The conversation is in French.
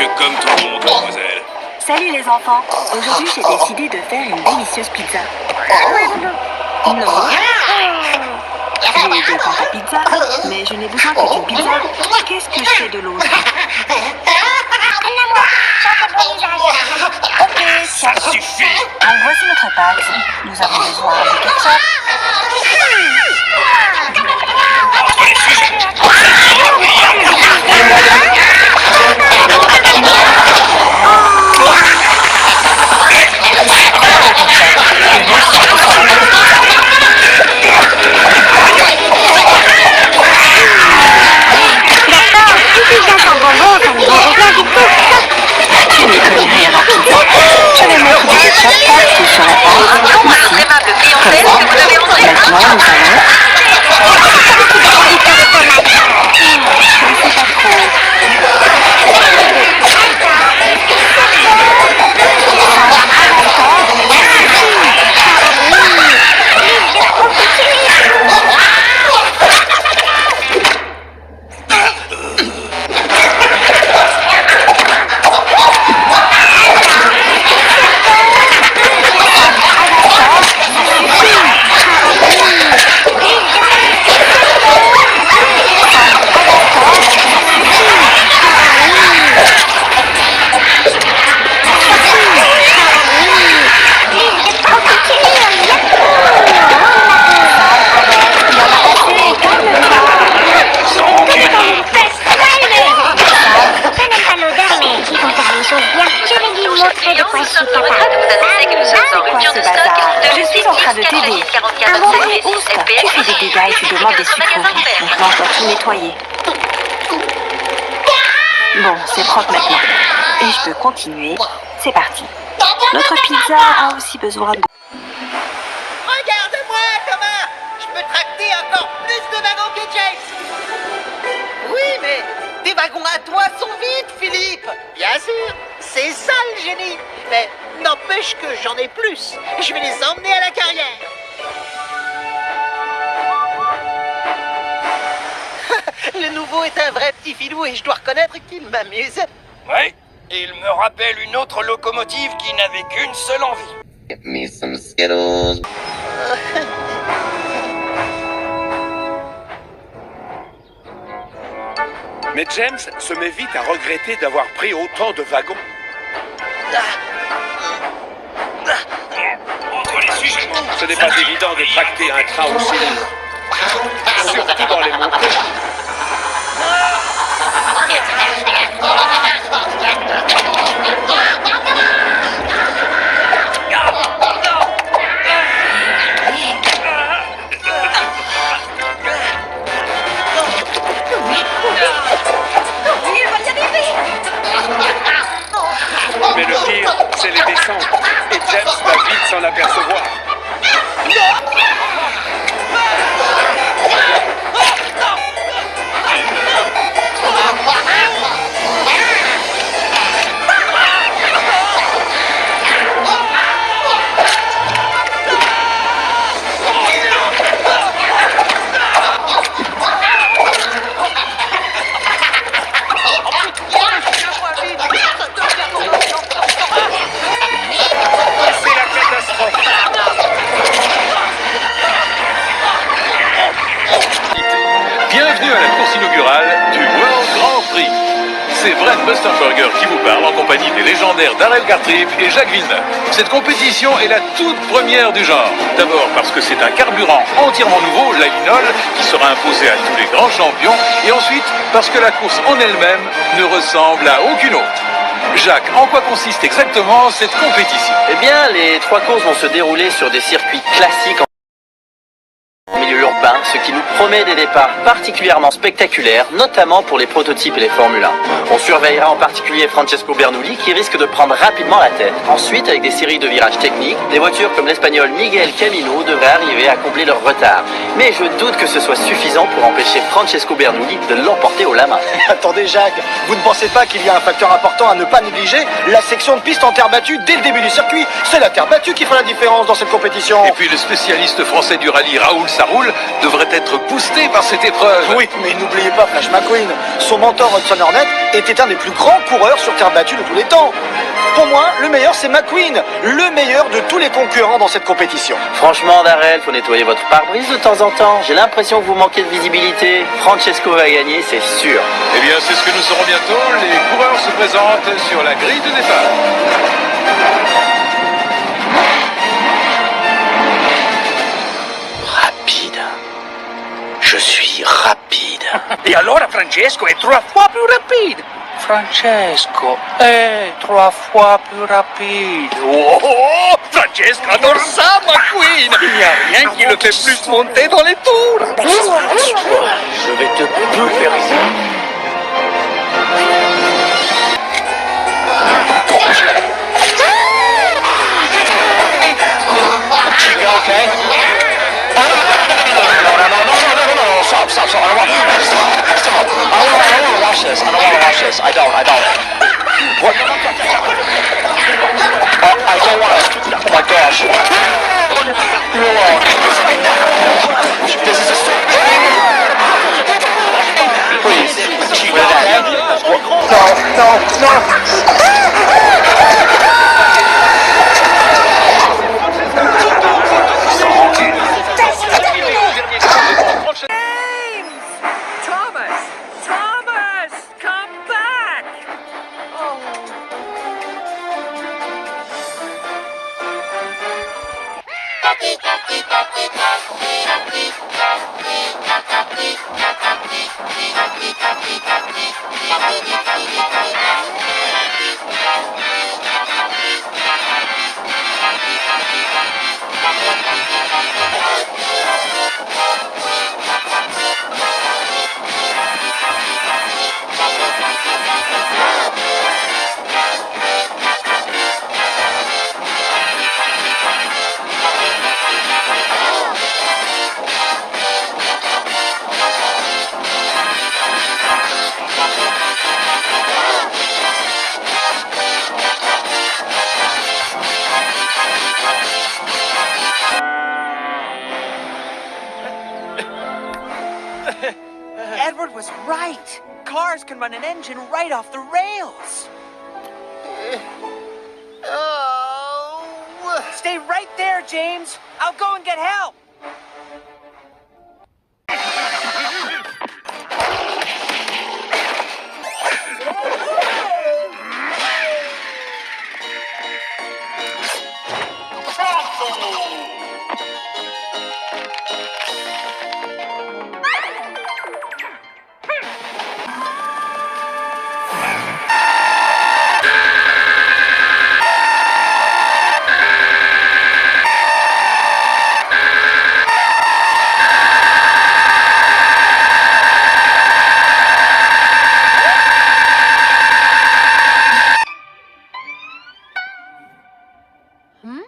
mieux comme tout le monde, mademoiselle. Salut les enfants. Aujourd'hui, j'ai décidé de faire une délicieuse pizza. Non. J'ai deux pâtes à pizza, mais je n'ai besoin que d'une pizza. Qu'est-ce que je fais de l'autre? Ok, Ça suffit! alors voici notre pâte. Nous avons besoin de ketchup. Entre les sujets! Tu n'y connais rien en pizza. Je vais mettre du ketchup partout sur la pâte. Ici. Comme ça. Maintenant, nous allons... de t'aider. Un bon ouf, tu fais des dégâts et tu demandes des sucreries. Maintenant, je dois tout nettoyer. Bon, c'est propre maintenant. Et je peux continuer. C'est parti. Notre pizza a aussi besoin de... Regarde-moi, Thomas! Je peux tracter encore plus de wagons que Jace! Oui, mais tes wagons à toi sont vides, Philippe! Bien sûr, c'est ça le génie! Mais n'empêche que j'en ai plus. Je vais les emmener à la carrière. Le nouveau est un vrai petit filou et je dois reconnaître qu'il m'amuse. Ouais, il me rappelle une autre locomotive qui n'avait qu'une seule envie. Get me some Skittles. Mais James se met vite à regretter d'avoir pris autant de wagons. Entre les sujets. Ce n'est pas évident de tracter un train au cylindre. Surtout dans les montées. Mais le pire, c'est les descentes. Et James va vite s'en apercevoir. Bienvenue à la course inaugurale du World Grand Prix. C'est Brent Mustenberger qui vous parle en compagnie des légendaires Darrell Gartrip et Jacques Villeneuve. Cette compétition est la toute première du genre. D'abord parce que c'est un carburant entièrement nouveau, l'alinol, qui sera imposé à tous les grands champions. Et ensuite parce que la course en elle-même ne ressemble à aucune autre. Jacques, en quoi consiste exactement cette compétition? Eh bien, les 3 courses vont se dérouler sur des circuits classiques en milieu urbain, ce qui nous promet des départs particulièrement spectaculaires, notamment pour les prototypes et les Formule 1. On surveillera en particulier Francesco Bernoulli qui risque de prendre rapidement la tête. Ensuite, avec des séries de virages techniques, des voitures comme l'Espagnol Miguel Camino devraient arriver à combler leur retard. Mais je doute que ce soit suffisant pour empêcher Francesco Bernoulli de l'emporter au la main. Attendez Jacques, vous ne pensez pas qu'il y a un facteur important à ne pas négliger? La section de piste en terre battue dès le début du circuit. C'est la terre battue qui fera la différence dans cette compétition. Et puis le spécialiste français du rallye Raoul Saroul devrait devrait être boosté par cette épreuve. Oui, mais n'oubliez pas Flash McQueen. Son mentor Hudson Hornet était un des plus grands coureurs sur terre battue de tous les temps. Pour moi, le meilleur c'est McQueen, le meilleur de tous les concurrents dans cette compétition. Franchement, Darrell, faut nettoyer votre pare-brise de temps en temps. J'ai l'impression que vous manquez de visibilité. Francesco va gagner, c'est sûr. Eh bien, c'est ce que nous saurons bientôt. Les coureurs se présentent sur la grille de départ. Rapide. Je suis rapide. Et alors, Francesco est 3 fois plus rapide. Francesco est 3 fois plus rapide. Oh, Francesco adore ça, McQueen. Il n'y a rien qui le fait plus monter dans les tours. Je vais te pulvériser. Okay? No. Stop. I don't want to watch this. I don't. What? I don't want to. Oh my gosh. This is a stupid. Please. No. Thomas, come back. Edward was right. Cars can run an engine right off the rails. Stay right there, James. I'll go and get help. Hmm?